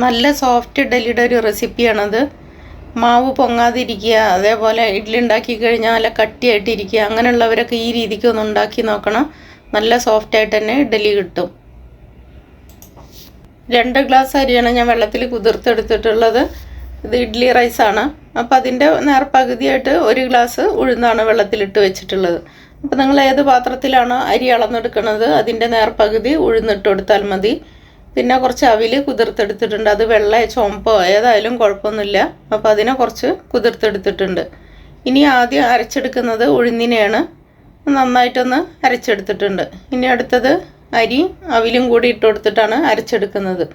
നല്ല സോഫ്റ്റ് ഇഡ്ഡലിയുടെ ഒരു റെസിപ്പിയാണത്. മാവ് പൊങ്ങാതിരിക്കുക, അതേപോലെ ഇഡ്ഡലി ഉണ്ടാക്കി കഴിഞ്ഞാൽ നല്ല കട്ടിയായിട്ടിരിക്കുക, അങ്ങനെയുള്ളവരൊക്കെ ഈ രീതിക്ക് ഒന്ന് ഉണ്ടാക്കി നോക്കണം. നല്ല സോഫ്റ്റായിട്ട് തന്നെ ഇഡ്ഡലി കിട്ടും. 2 ഗ്ലാസ് അരിയാണ് ഞാൻ വെള്ളത്തിൽ കുതിർത്തെടുത്തിട്ടുള്ളത്. ഇത് ഇഡ്ഡലി റൈസാണ്. അപ്പോൾ അതിൻ്റെ നേർപകുതിയായിട്ട് 1 ഗ്ലാസ് ഉഴുന്നാണ് വെള്ളത്തിലിട്ട് വെച്ചിട്ടുള്ളത്. അപ്പോൾ നിങ്ങൾ ഏത് പാത്രത്തിലാണോ അരി അളന്നെടുക്കുന്നത് അതിൻ്റെ നേർപകുതി ഉഴുന്നിട്ട് കൊടുത്താൽ മതി. പിന്നെ കുറച്ച് അവിൽ കുതിർത്തെടുത്തിട്ടുണ്ട്. അത് വെള്ള ചുവപ്പോ ഏതായാലും കുഴപ്പമൊന്നുമില്ല. അപ്പോൾ അതിനെ കുറച്ച് കുതിർത്തെടുത്തിട്ടുണ്ട്. ഇനി ആദ്യം അരച്ചെടുക്കുന്നത് ഉഴുന്നിനെയാണ്. നന്നായിട്ടൊന്ന് അരച്ചെടുത്തിട്ടുണ്ട്. ഇനി അടുത്തത് അരി അവിലും കൂടി ഇട്ട് കൊടുത്തിട്ടാണ് അരച്ചെടുക്കുന്നത്.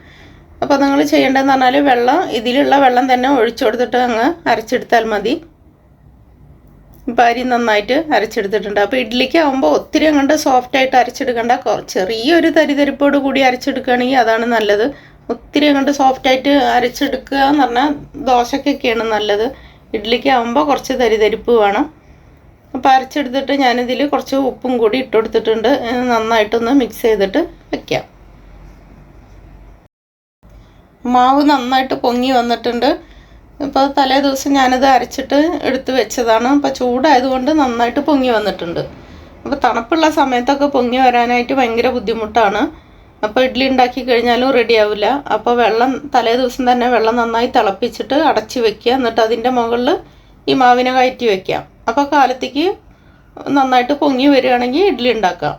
അപ്പോൾ നിങ്ങൾ ചെയ്യേണ്ടതെന്ന് പറഞ്ഞാൽ ഇതിലുള്ള വെള്ളം തന്നെ ഒഴിച്ചു കൊടുത്തിട്ട് അങ്ങ് അരച്ചെടുത്താൽ മതി. ഇപ്പോൾ അരി നന്നായിട്ട് അരച്ചെടുത്തിട്ടുണ്ട്. അപ്പോൾ ഇഡ്ഡലിക്ക് ആകുമ്പോൾ ഒത്തിരി അങ്ങോട്ട് സോഫ്റ്റായിട്ട് അരച്ചെടുക്കേണ്ട, ചെറിയൊരു തരിതരിപ്പോട് കൂടി അരച്ചെടുക്കുകയാണെങ്കിൽ അതാണ് നല്ലത്. ഒത്തിരി അങ്ങോട്ട് സോഫ്റ്റായിട്ട് അരച്ചെടുക്കുക എന്ന് പറഞ്ഞാൽ ദോശക്കൊക്കെയാണ് നല്ലത്. ഇഡ്ഡലിക്ക് ആകുമ്പോൾ കുറച്ച് തരിതരിപ്പ് വേണം. അപ്പോൾ അരച്ചെടുത്തിട്ട് ഞാനിതിൽ കുറച്ച് ഉപ്പും കൂടി ഇട്ട് കൊടുത്തിട്ടുണ്ട്. നന്നായിട്ടൊന്ന് മിക്സ് ചെയ്തിട്ട് വയ്ക്കാം. മാവ് നന്നായിട്ട് പൊങ്ങി വന്നിട്ടുണ്ട്. ഇപ്പോൾ തലേ ദിവസം ഞാനത് അരച്ചിട്ട് എടുത്ത് വെച്ചതാണ്. അപ്പോൾ ചൂടായതുകൊണ്ട് നന്നായിട്ട് പൊങ്ങി വന്നിട്ടുണ്ട്. അപ്പോൾ തണുപ്പുള്ള സമയത്തൊക്കെ പൊങ്ങി വരാനായിട്ട് ഭയങ്കര ബുദ്ധിമുട്ടാണ്. അപ്പോൾ ഇഡ്ഡലി ഉണ്ടാക്കി കഴിഞ്ഞാലും റെഡി ആവില്ല. അപ്പോൾ തലേ ദിവസം തന്നെ വെള്ളം നന്നായി തിളപ്പിച്ചിട്ട് അടച്ച് വെക്കുക. എന്നിട്ട് അതിൻ്റെ മുകളിൽ ഈ മാവിനെ കയറ്റി വയ്ക്കാം. അപ്പോൾ കാലത്തേക്ക് നന്നായിട്ട് പൊങ്ങി വരികയാണെങ്കിൽ ഇഡ്ഡലി ഉണ്ടാക്കാം.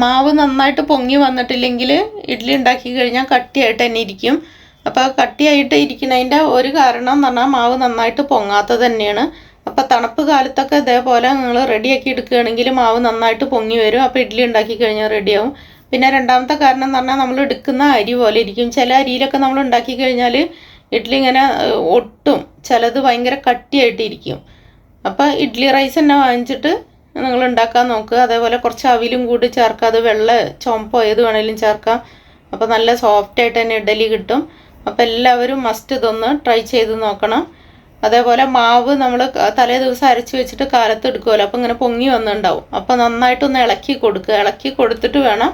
മാവ് നന്നായിട്ട് പൊങ്ങി വന്നിട്ടില്ലെങ്കിൽ ഇഡ്ഡലി ഉണ്ടാക്കി കഴിഞ്ഞാൽ കട്ടിയായിട്ട് തന്നെ ഇരിക്കും. അപ്പോൾ കട്ടിയായിട്ട് ഇരിക്കുന്നതിൻ്റെ ഒരു കാരണം എന്ന് പറഞ്ഞാൽ മാവ് നന്നായിട്ട് പൊങ്ങാത്തത് തന്നെയാണ്. അപ്പോൾ തണുപ്പ് കാലത്തൊക്കെ ഇതേപോലെ നിങ്ങൾ റെഡിയാക്കി എടുക്കുകയാണെങ്കിൽ മാവ് നന്നായിട്ട് പൊങ്ങി വരും. അപ്പോൾ ഇഡ്ഡലി ഉണ്ടാക്കി കഴിഞ്ഞാൽ റെഡിയാവും. പിന്നെ രണ്ടാമത്തെ കാരണം എന്ന് പറഞ്ഞാൽ നമ്മൾ എടുക്കുന്ന അരി പോലെ ഇരിക്കും. ചില അരിയിലൊക്കെ നമ്മൾ ഉണ്ടാക്കി കഴിഞ്ഞാൽ ഇഡ്ഡലി ഇങ്ങനെ ഒട്ടും, ചിലത് ഭയങ്കര കട്ടിയായിട്ടിരിക്കും. അപ്പോൾ ഇഡ്ഡലി റൈസ് തന്നെ വാങ്ങിച്ചിട്ട് നിങ്ങൾ ഉണ്ടാക്കാൻ നോക്കുക. അതേപോലെ കുറച്ച് അവിലും കൂടി ചേർക്കുക. അത് വെള്ള ചുവപ്പോ ഏത് വേണേലും ചേർക്കാം. അപ്പോൾ നല്ല സോഫ്റ്റായിട്ട് തന്നെ ഇഡ്ഡലി കിട്ടും. അപ്പോൾ എല്ലാവരും മസ്റ്റ് ഇതൊന്ന് ട്രൈ ചെയ്ത് നോക്കണം. അതേപോലെ മാവ് നമ്മൾ തലേ ദിവസം അരച്ച് വെച്ചിട്ട് കാലത്ത് എടുക്കുമല്ലോ, അപ്പോൾ ഇങ്ങനെ പൊങ്ങി വന്നിട്ടുണ്ടാവും. അപ്പോൾ നന്നായിട്ടൊന്ന് ഇളക്കി കൊടുക്കുക. ഇളക്കി കൊടുത്തിട്ട് വേണം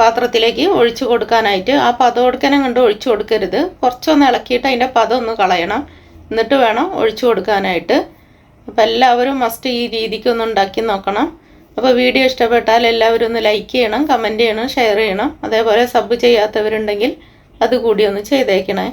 പാത്രത്തിലേക്ക് ഒഴിച്ചു കൊടുക്കാനായിട്ട്. ആ പദം കൊടുക്കാനും കണ്ട് ഒഴിച്ചു കൊടുക്കരുത്. കുറച്ചൊന്ന് ഇളക്കിയിട്ട് അതിൻ്റെ പദം ഒന്ന് കളയണം. എന്നിട്ട് വേണം ഒഴിച്ചു കൊടുക്കാനായിട്ട്. അപ്പോൾ എല്ലാവരും മസ്റ്റ് ഈ രീതിക്ക് ഒന്ന് ഉണ്ടാക്കി നോക്കണം. അപ്പോൾ വീഡിയോ ഇഷ്ടപ്പെട്ടാൽ എല്ലാവരും ഒന്ന് ലൈക്ക് ചെയ്യണം, കമൻറ്റ് ചെയ്യണം, ഷെയർ ചെയ്യണം. അതേപോലെ സബ് ചെയ്യാത്തവരുണ്ടെങ്കിൽ അതുകൂടി ഒന്ന് ചെയ്തേക്കണേ.